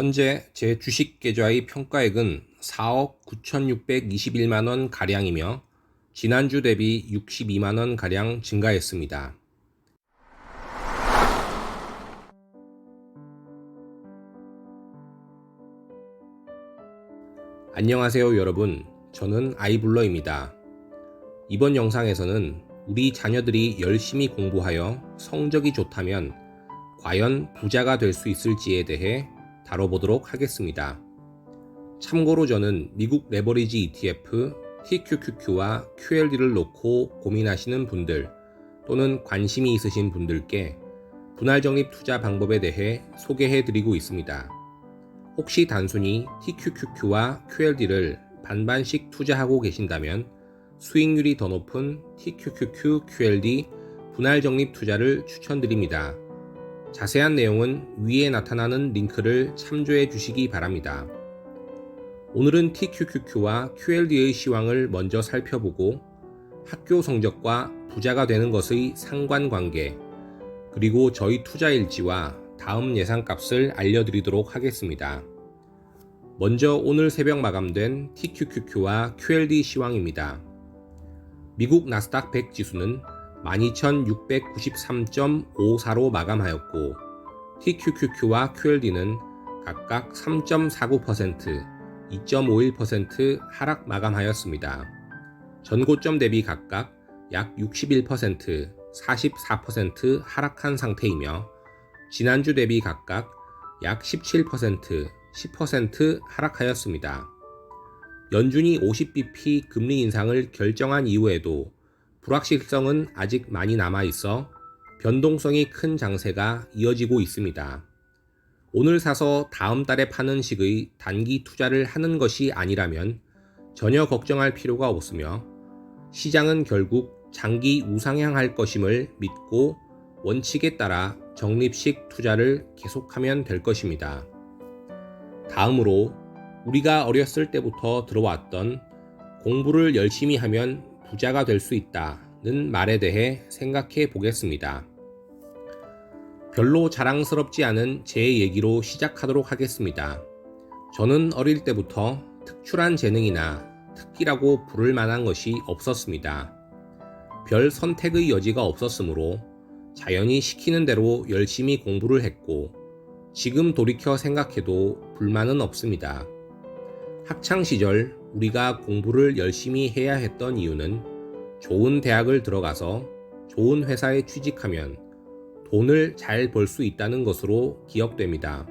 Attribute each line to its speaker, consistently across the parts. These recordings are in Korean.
Speaker 1: 현재 제 주식 계좌의 평가액은 4억 9,621만원 가량이며 지난주 대비 62만원 가량 증가했습니다. 안녕하세요 여러분, 저는 아이블러입니다. 이번 영상에서는 우리 자녀들이 열심히 공부하여 성적이 좋다면 과연 부자가 될 수 있을지에 대해 다뤄보도록 하겠습니다. 참고로 저는 미국 레버리지 ETF TQQQ와 QLD를 놓고 고민하시는 분들 또는 관심이 있으신 분들께 분할 적립 투자 방법에 대해 소개해 드리고 있습니다. 혹시 단순히 TQQQ와 QLD를 반반씩 투자하고 계신다면 수익률이 더 높은 TQQQ, QLD 분할 적립 투자를 추천드립니다. 자세한 내용은 위에 나타나는 링크를 참조해 주시기 바랍니다. 오늘은 TQQQ와 QLD의 시황을 먼저 살펴보고 학교 성적과 부자가 되는 것의 상관관계, 그리고 저희 투자 일지와 다음 예상값을 알려드리도록 하겠습니다. 먼저 오늘 새벽 마감된 TQQQ와 QLD 시황입니다. 미국 나스닥 100 지수는 12,693.54로 마감하였고 TQQQ와 QLD는 각각 3.49%, 2.51% 하락 마감하였습니다. 전고점 대비 각각 약 61%, 44% 하락한 상태이며 지난주 대비 각각 약 17%, 10% 하락하였습니다. 연준이 50bp 금리 인상을 결정한 이후에도 불확실성은 아직 많이 남아있어 변동성이 큰 장세가 이어지고 있습니다. 오늘 사서 다음 달에 파는 식의 단기 투자를 하는 것이 아니라면 전혀 걱정할 필요가 없으며 시장은 결국 장기 우상향할 것임을 믿고 원칙에 따라 적립식 투자를 계속하면 될 것입니다. 다음으로 우리가 어렸을 때부터 들어왔던 공부를 열심히 하면 부자가 될 수 있다는 말에 대해 생각해 보겠습니다. 별로 자랑스럽지 않은 제 얘기로 시작하도록 하겠습니다. 저는 어릴 때부터 특출한 재능이나 특기라고 부를 만한 것이 없었습니다. 별 선택의 여지가 없었으므로 자연히 시키는 대로 열심히 공부를 했고 지금 돌이켜 생각해도 불만은 없습니다. 학창시절 우리가 공부를 열심히 해야 했던 이유는 좋은 대학을 들어가서 좋은 회사에 취직하면 돈을 잘 벌 수 있다는 것으로 기억됩니다.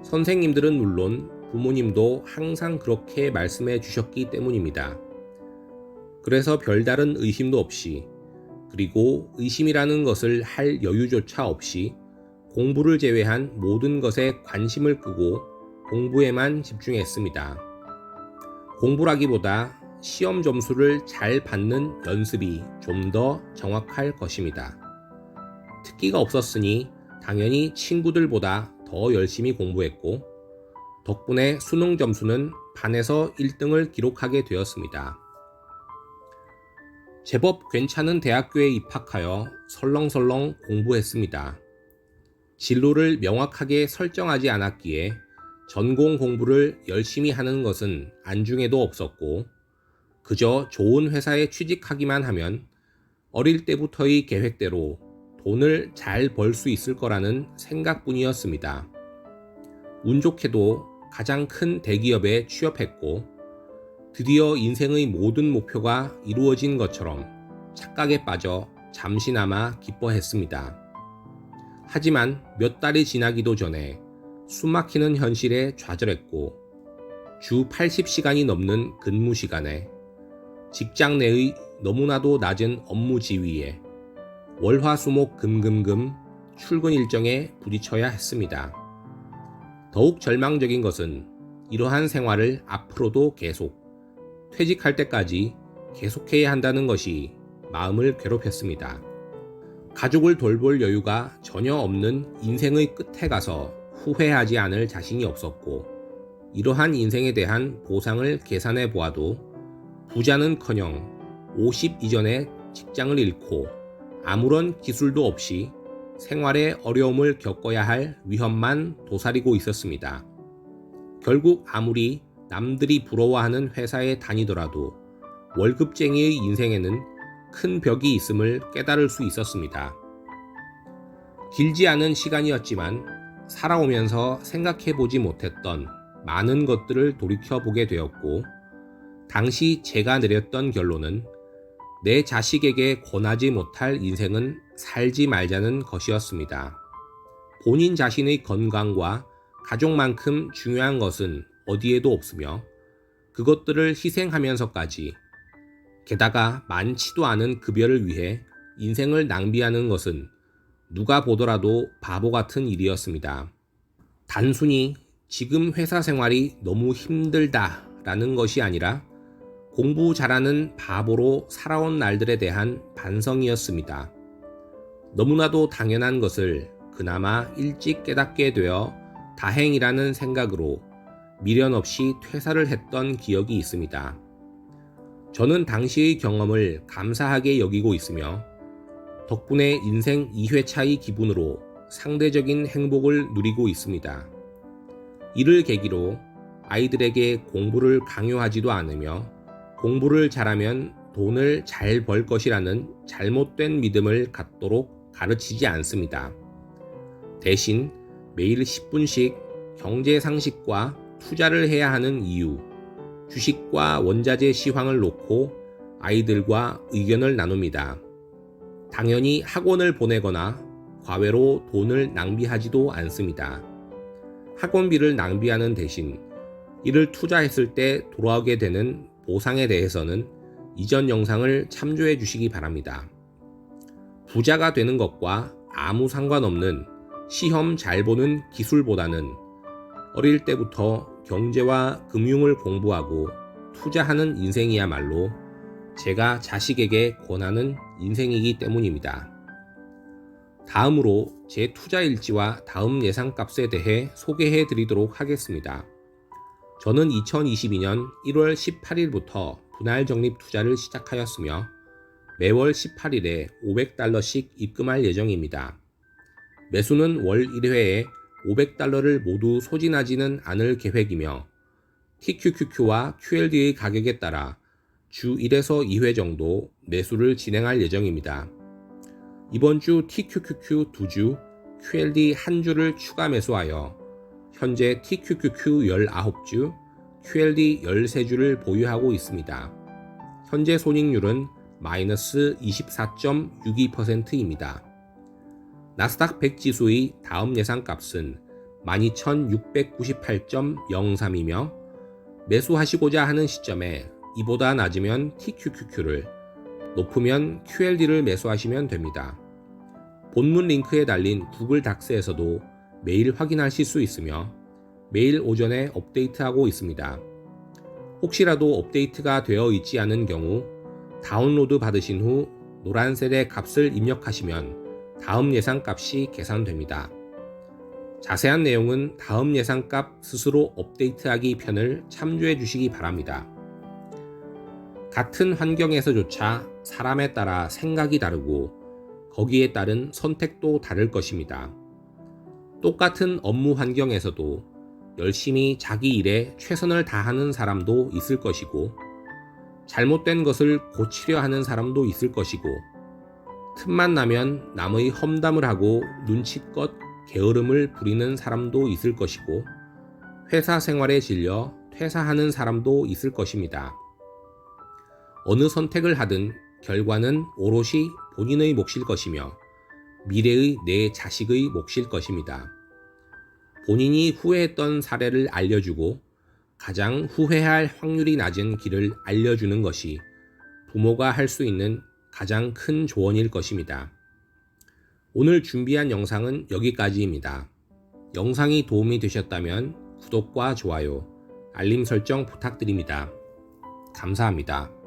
Speaker 1: 선생님들은 물론 부모님도 항상 그렇게 말씀해 주셨기 때문입니다. 그래서 별다른 의심도 없이, 그리고 의심이라는 것을 할 여유조차 없이 공부를 제외한 모든 것에 관심을 끄고 공부에만 집중했습니다. 공부라기보다 시험 점수를 잘 받는 연습이 좀 더 정확할 것입니다. 특기가 없었으니 당연히 친구들보다 더 열심히 공부했고 덕분에 수능 점수는 반에서 1등을 기록하게 되었습니다. 제법 괜찮은 대학교에 입학하여 설렁설렁 공부했습니다. 진로를 명확하게 설정하지 않았기에 전공 공부를 열심히 하는 것은 안중에도 없었고 그저 좋은 회사에 취직하기만 하면 어릴 때부터의 계획대로 돈을 잘 벌 수 있을 거라는 생각뿐이었습니다. 운 좋게도 가장 큰 대기업에 취업했고 드디어 인생의 모든 목표가 이루어진 것처럼 착각에 빠져 잠시나마 기뻐했습니다. 하지만 몇 달이 지나기도 전에 숨막히는 현실에 좌절했고 주 80시간이 넘는 근무 시간에 직장 내의 너무나도 낮은 업무 지위에 월화수목금금금 출근 일정에 부딪혀야 했습니다. 더욱 절망적인 것은 이러한 생활을 앞으로도 계속 퇴직할 때까지 계속해야 한다는 것이 마음을 괴롭혔습니다. 가족을 돌볼 여유가 전혀 없는 인생의 끝에 가서 후회하지 않을 자신이 없었고 이러한 인생에 대한 보상을 계산해 보아도 부자는커녕 50 이전에 직장을 잃고 아무런 기술도 없이 생활에 어려움을 겪어야 할 위험만 도사리고 있었습니다. 결국 아무리 남들이 부러워하는 회사에 다니더라도 월급쟁이의 인생에는 큰 벽이 있음을 깨달을 수 있었습니다. 길지 않은 시간이었지만 살아오면서 생각해보지 못했던 많은 것들을 돌이켜보게 되었고, 당시 제가 내렸던 결론은 내 자식에게 권하지 못할 인생은 살지 말자는 것이었습니다. 본인 자신의 건강과 가족만큼 중요한 것은 어디에도 없으며, 그것들을 희생하면서까지, 게다가 많지도 않은 급여를 위해 인생을 낭비하는 것은 누가 보더라도 바보 같은 일이었습니다. 단순히 지금 회사 생활이 너무 힘들다라는 것이 아니라 공부 잘하는 바보로 살아온 날들에 대한 반성이었습니다. 너무나도 당연한 것을 그나마 일찍 깨닫게 되어 다행이라는 생각으로 미련 없이 퇴사를 했던 기억이 있습니다. 저는 당시의 경험을 감사하게 여기고 있으며 덕분에 인생 2회차의 기분으로 상대적인 행복을 누리고 있습니다. 이를 계기로 아이들에게 공부를 강요하지도 않으며 공부를 잘하면 돈을 잘 벌 것이라는 잘못된 믿음을 갖도록 가르치지 않습니다. 대신 매일 10분씩 경제 상식과 투자를 해야 하는 이유, 주식과 원자재 시황을 놓고 아이들과 의견을 나눕니다. 당연히 학원을 보내거나 과외로 돈을 낭비하지도 않습니다. 학원비를 낭비하는 대신 이를 투자했을 때 돌아오게 되는 보상에 대해서는 이전 영상을 참조해 주시기 바랍니다. 부자가 되는 것과 아무 상관없는 시험 잘 보는 기술보다는 어릴 때부터 경제와 금융을 공부하고 투자하는 인생이야말로 제가 자식에게 권하는 인생이기 때문입니다. 다음으로 제 투자 일지와 다음 예상값에 대해 소개해 드리도록 하겠습니다. 저는 2022년 1월 18일부터 분할 적립 투자를 시작하였으며 매월 18일에 $500씩 입금할 예정입니다. 매수는 월 1회에 $500를 모두 소진하지는 않을 계획이며 TQQQ와 QLD의 가격에 따라 주 1에서 2회 정도 매수를 진행할 예정입니다. 이번 주 TQQQ 2주, QLD 1주를 추가 매수하여 현재 TQQQ 19주, QLD 13주를 보유하고 있습니다. 현재 손익률은 마이너스 24.62%입니다. 나스닥 100 지수의 다음 예상값은 12,698.03이며 매수하시고자 하는 시점에 이보다 낮으면 TQQQ를, 높으면 QLD를 매수하시면 됩니다. 본문 링크에 달린 구글 닥스에서도 매일 확인하실 수 있으며 매일 오전에 업데이트하고 있습니다. 혹시라도 업데이트가 되어 있지 않은 경우 다운로드 받으신 후 노란 셀의 값을 입력하시면 다음 예상값이 계산됩니다. 자세한 내용은 다음 예상값 스스로 업데이트하기 편을 참조해 주시기 바랍니다. 같은 환경에서조차 사람에 따라 생각이 다르고 거기에 따른 선택도 다를 것입니다. 똑같은 업무 환경에서도 열심히 자기 일에 최선을 다하는 사람도 있을 것이고 잘못된 것을 고치려 하는 사람도 있을 것이고 틈만 나면 남의 험담을 하고 눈치껏 게으름을 부리는 사람도 있을 것이고 회사 생활에 질려 퇴사하는 사람도 있을 것입니다. 어느 선택을 하든 결과는 오롯이 본인의 몫일 것이며 미래의 내 자식의 몫일 것입니다. 본인이 후회했던 사례를 알려주고 가장 후회할 확률이 낮은 길을 알려주는 것이 부모가 할 수 있는 가장 큰 조언일 것입니다. 오늘 준비한 영상은 여기까지입니다. 영상이 도움이 되셨다면 구독과 좋아요, 알림 설정 부탁드립니다. 감사합니다.